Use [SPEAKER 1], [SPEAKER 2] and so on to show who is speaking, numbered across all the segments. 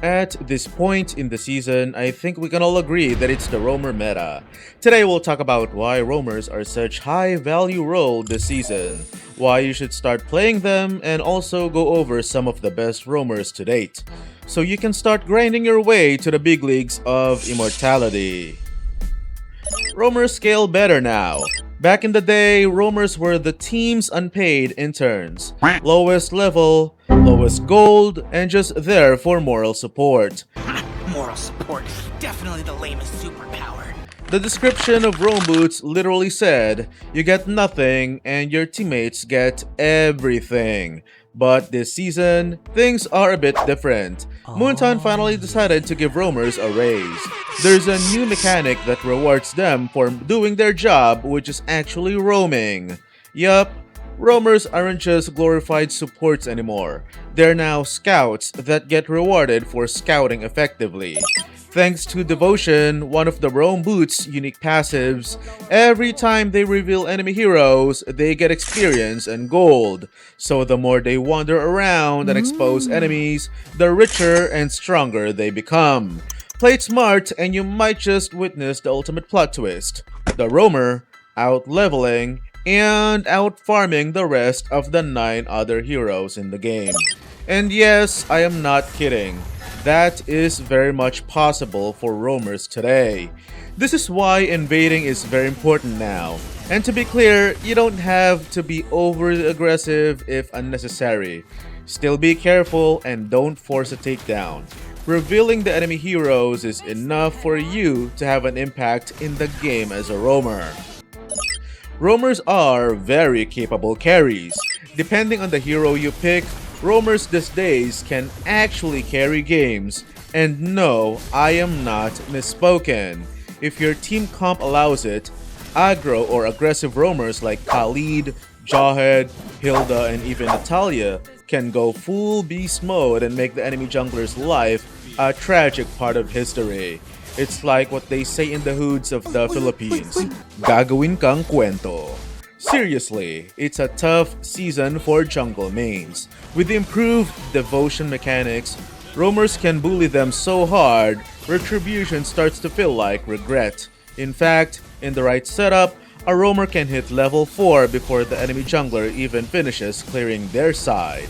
[SPEAKER 1] At this point in the season, I think we can all agree that it's the roamer meta. Today we'll talk about why roamers are such high value role this season, why you should start playing them, and also go over some of the best roamers to date, so you can start grinding your way to the big leagues of immortality. Roamers scale better now. Back in the day, roamers were the team's unpaid interns. Lowest level, lowest gold, and just there for moral support.
[SPEAKER 2] Moral support is definitely the lamest superpower.
[SPEAKER 1] The description of Roam Boots literally said, you get nothing and your teammates get everything. But this season, things are a bit different. Moonton finally decided to give roamers a raise. There's a new mechanic that rewards them for doing their job, which is actually roaming. Yup, roamers aren't just glorified supports anymore. They're now scouts that get rewarded for scouting effectively. Thanks to Devotion, one of the Roam Boots' unique passives, every time they reveal enemy heroes, they get experience and gold. So the more they wander around and expose enemies, the richer and stronger they become. Play it smart and you might just witness the ultimate plot twist. The roamer out-leveling and out-farming the rest of the 9 other heroes in the game. And yes, I am not kidding. That is very much possible for roamers today. This is why invading is very important now. And to be clear, you don't have to be overly aggressive if unnecessary. Still be careful and don't force a takedown. Revealing the enemy heroes is enough for you to have an impact in the game as a roamer. Roamers are very capable carries. Depending on the hero you pick, roamers these days can actually carry games. And no, I am not misspoken. If your team comp allows it, aggro or aggressive roamers like Khalid, Jawhead, Hilda, and even Natalia can go full beast mode and make the enemy jungler's life a tragic part of history. It's like what they say in the hoods of the Philippines, gagawin kang kwento. Seriously, it's a tough season for jungle mains. With the improved devotion mechanics, roamers can bully them so hard, retribution starts to feel like regret. In fact, in the right setup, a roamer can hit level 4 before the enemy jungler even finishes clearing their side.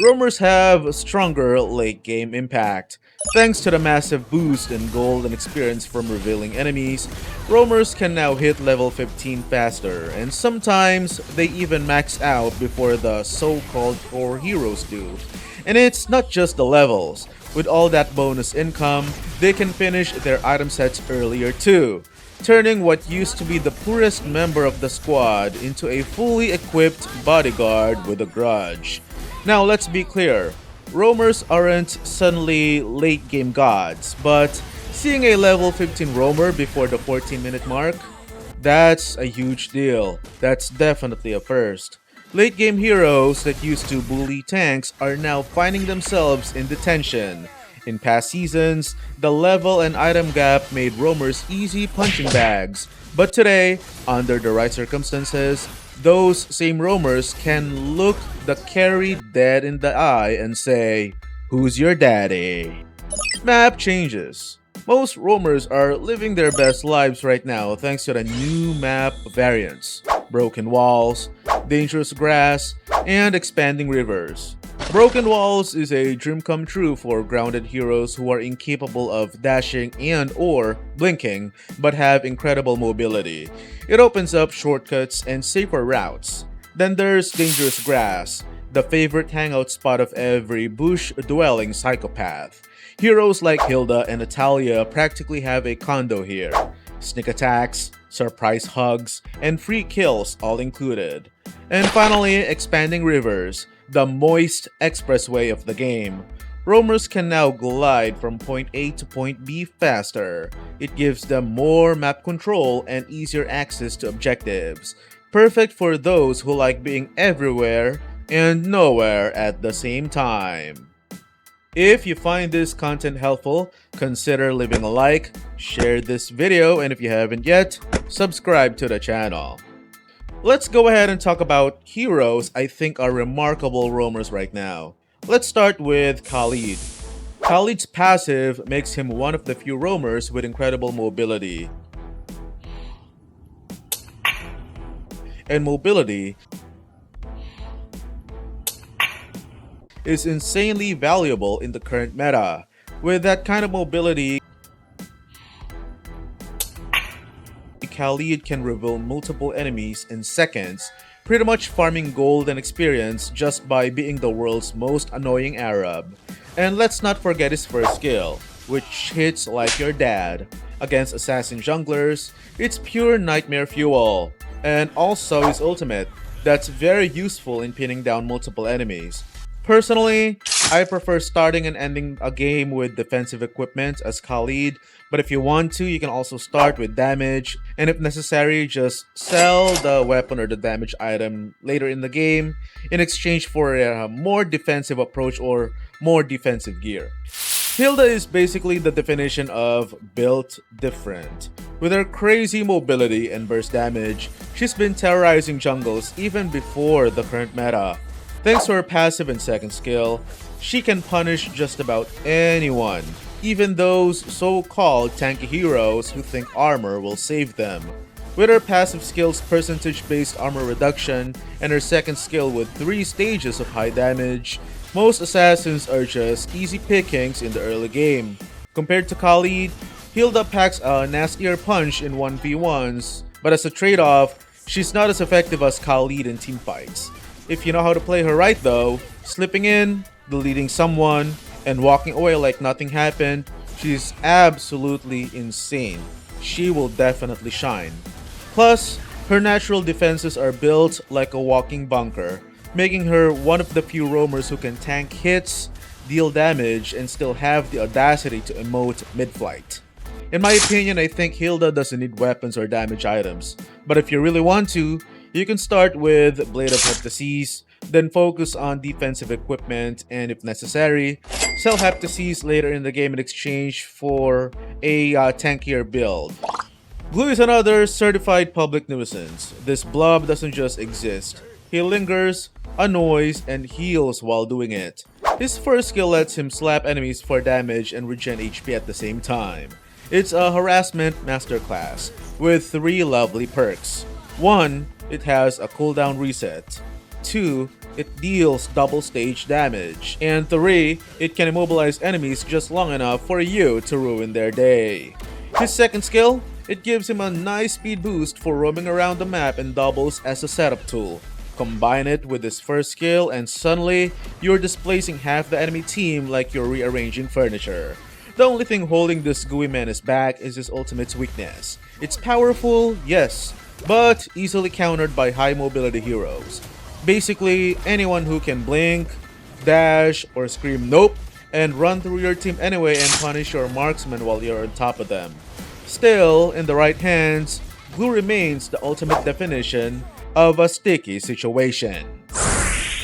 [SPEAKER 1] Roamers have stronger late game impact. Thanks to the massive boost in gold and experience from revealing enemies, roamers can now hit level 15 faster, and sometimes they even max out before the so-called core heroes do. And it's not just the levels. With all that bonus income, they can finish their item sets earlier too, turning what used to be the poorest member of the squad into a fully equipped bodyguard with a grudge. Now let's be clear, roamers aren't suddenly late game gods, but seeing a level 15 roamer before the 14-minute mark, that's a huge deal. That's definitely a first. Late game heroes that used to bully tanks are now finding themselves in detention. In past seasons, the level and item gap made roamers easy punching bags, but today, under the right circumstances, those same roamers can look the carry dead in the eye and say, "Who's your daddy?" Map changes. Most roamers are living their best lives right now thanks to the new map variants: broken walls, dangerous grass, and expanding rivers. Broken walls is a dream come true for grounded heroes who are incapable of dashing and or blinking but have incredible mobility. It opens up shortcuts and safer routes. Then there's dangerous grass, the favorite hangout spot of every bush-dwelling psychopath. Heroes like Hilda and Natalia practically have a condo here. Sneak attacks, surprise hugs, and free kills all included. And finally, expanding rivers, the moist expressway of the game. Roamers can now glide from point A to point B faster. It gives them more map control and easier access to objectives. Perfect for those who like being everywhere and nowhere at the same time. If you find this content helpful, consider leaving a like, share this video, and if you haven't yet, subscribe to the channel. Let's go ahead and talk about heroes I think are remarkable roamers right now. Let's start with Khalid. Khalid's passive makes him one of the few roamers with incredible mobility. And mobility is insanely valuable in the current meta. With that kind of mobility, Khalid can reveal multiple enemies in seconds, pretty much farming gold and experience just by being the world's most annoying Arab. And let's not forget his first skill, which hits like your dad. Against assassin junglers, it's pure nightmare fuel. And also his ultimate, that's very useful in pinning down multiple enemies. Personally, I prefer starting and ending a game with defensive equipment as Khalid, but if you want to, you can also start with damage, and if necessary, just sell the weapon or the damage item later in the game in exchange for a more defensive approach or more defensive gear. Hilda is basically the definition of built different. With her crazy mobility and burst damage, she's been terrorizing jungles even before the current meta. Thanks to her passive and second skill, she can punish just about anyone, even those so-called tanky heroes who think armor will save them. With her passive skill's percentage-based armor reduction and her second skill with 3 stages of high damage, most assassins are just easy pickings in the early game. Compared to Khalid, Hilda packs a nastier punch in 1v1s, but as a trade-off, she's not as effective as Khalid in teamfights. If you know how to play her right though, slipping in, deleting someone, and walking away like nothing happened, she's absolutely insane. She will definitely shine. Plus, her natural defenses are built like a walking bunker, making her one of the few roamers who can tank hits, deal damage, and still have the audacity to emote mid-flight. In my opinion, I think Hilda doesn't need weapons or damage items, but if you really want to, you can start with Blade of Heptases, then focus on defensive equipment, and if necessary, sell Heptases later in the game in exchange for a tankier build. Glue is another certified public nuisance. This blob doesn't just exist. He lingers, annoys, and heals while doing it. His first skill lets him slap enemies for damage and regen HP at the same time. It's a harassment masterclass with 3 lovely perks. 1. It has a cooldown reset. 2. It deals double stage damage. And 3. It can immobilize enemies just long enough for you to ruin their day. His second skill, it gives him a nice speed boost for roaming around the map and doubles as a setup tool. Combine it with his first skill and suddenly, you're displacing half the enemy team like you're rearranging furniture. The only thing holding this gooey menace back is his ultimate's weakness. It's powerful, yes, but easily countered by high mobility heroes. Basically, anyone who can blink, dash, or scream nope, and run through your team anyway and punish your marksman while you're on top of them. Still, in the right hands, Glue remains the ultimate definition of a sticky situation.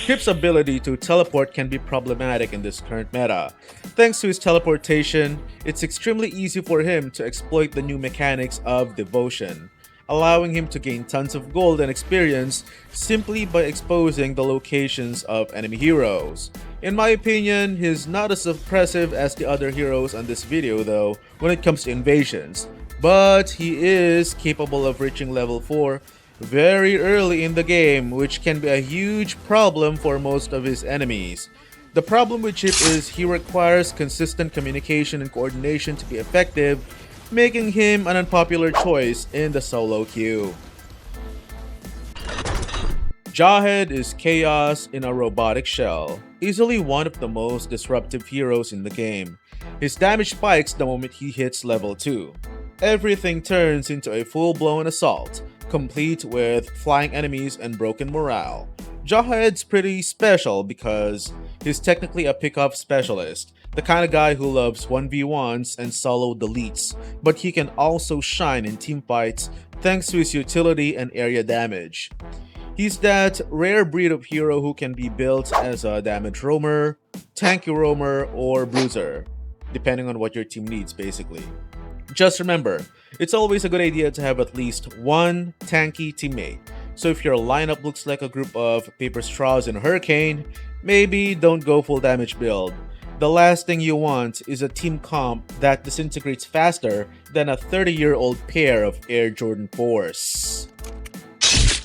[SPEAKER 1] Kip's ability to teleport can be problematic in this current meta. Thanks to his teleportation, it's extremely easy for him to exploit the new mechanics of devotion, allowing him to gain tons of gold and experience simply by exposing the locations of enemy heroes. In my opinion, he's not as impressive as the other heroes on this video though when it comes to invasions, but he is capable of reaching level 4 very early in the game, which can be a huge problem for most of his enemies. The problem with Chip is he requires consistent communication and coordination to be effective, making him an unpopular choice in the solo queue. Jawhead is chaos in a robotic shell, easily one of the most disruptive heroes in the game. His damage spikes the moment he hits level 2. Everything turns into a full-blown assault, complete with flying enemies and broken morale. Jawhead's pretty special because he's technically a pick-off specialist, the kind of guy who loves 1v1s and solo deletes, but he can also shine in teamfights thanks to his utility and area damage. He's that rare breed of hero who can be built as a damage roamer, tanky roamer, or bruiser, depending on what your team needs basically. Just remember, it's always a good idea to have at least one tanky teammate. So if your lineup looks like a group of paper straws in a hurricane, maybe don't go full damage build. The last thing you want is a team comp that disintegrates faster than a 30-year-old pair of Air Jordan 4s.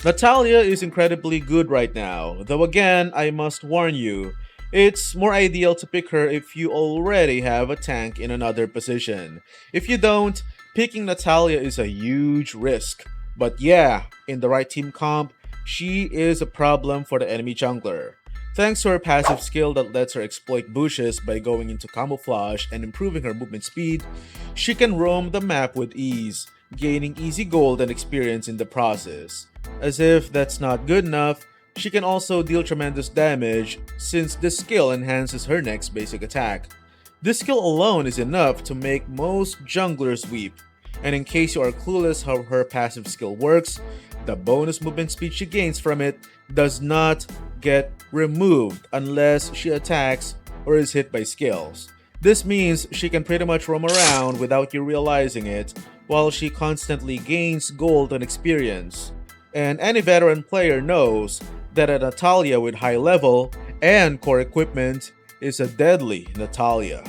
[SPEAKER 1] Natalia is incredibly good right now, though again, I must warn you, it's more ideal to pick her if you already have a tank in another position. If you don't, picking Natalia is a huge risk. But yeah, in the right team comp, she is a problem for the enemy jungler. Thanks to her passive skill that lets her exploit bushes by going into camouflage and improving her movement speed, she can roam the map with ease, gaining easy gold and experience in the process. As if that's not good enough, she can also deal tremendous damage since this skill enhances her next basic attack. This skill alone is enough to make most junglers weep, and in case you are clueless how her passive skill works, the bonus movement speed she gains from it does not get removed unless she attacks or is hit by skills. This means she can pretty much roam around without you realizing it, while she constantly gains gold and experience. And any veteran player knows that a Natalia with high level and core equipment is a deadly Natalia.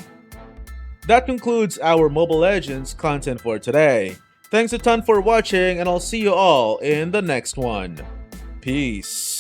[SPEAKER 1] That concludes our Mobile Legends content for today. Thanks a ton for watching, and I'll see you all in the next one. Peace.